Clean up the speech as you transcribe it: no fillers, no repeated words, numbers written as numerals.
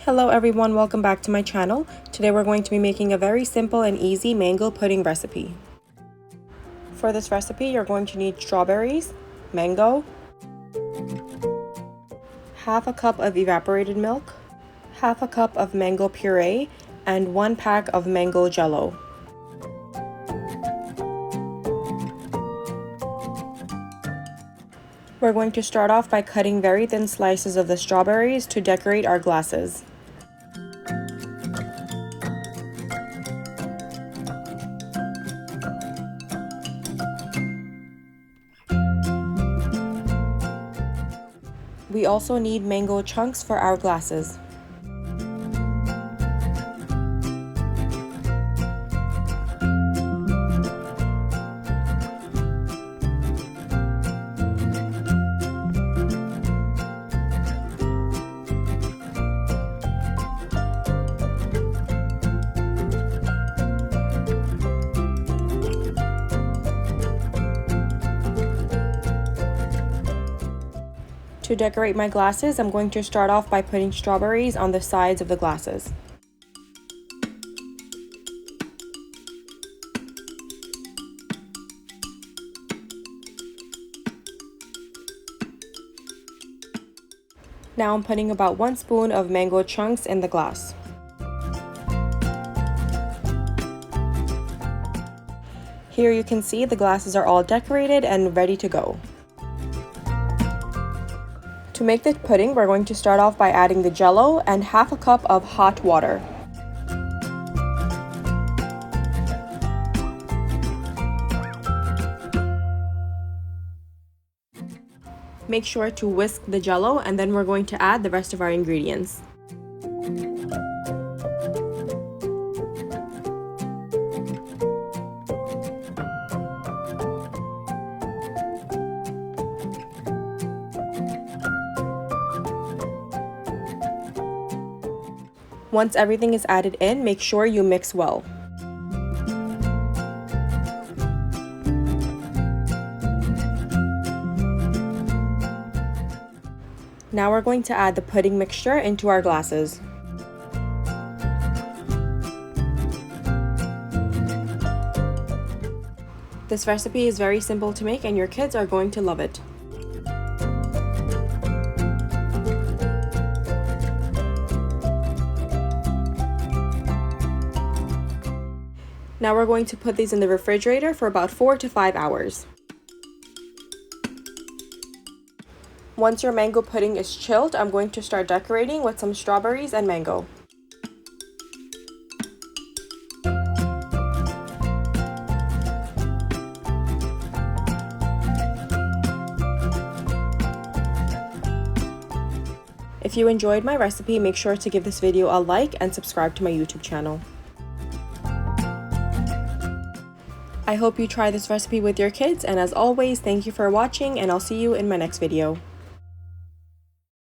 Hello everyone, welcome back to my channel. Today we're going to be making a very simple and easy mango pudding recipe. For this recipe, you're going to need strawberries, mango, half a cup of evaporated milk, half a cup of mango puree, and 1 pack of mango jello. We're going to start off by cutting very thin slices of the strawberries to decorate our glasses. We also need mango chunks for our glasses. To decorate my glasses, I'm going to start off by putting strawberries on the sides of the glasses. Now I'm putting about 1 spoon of mango chunks in the glass. Here you can see the glasses are all decorated and ready to go. To make the pudding, we're going to start off by adding the jello and half a cup of hot water. Make sure to whisk the jello, and then we're going to add the rest of our ingredients. Once everything is added in, make sure you mix well. Now we're going to add the pudding mixture into our glasses. This recipe is very simple to make and your kids are going to love it. Now we're going to put these in the refrigerator for about 4 to 5 hours. Once your mango pudding is chilled, I'm going to start decorating with some strawberries and mango. If you enjoyed my recipe, make sure to give this video a like and subscribe to my YouTube channel. I hope you try this recipe with your kids, and as always, thank you for watching, and I'll see you in my next video.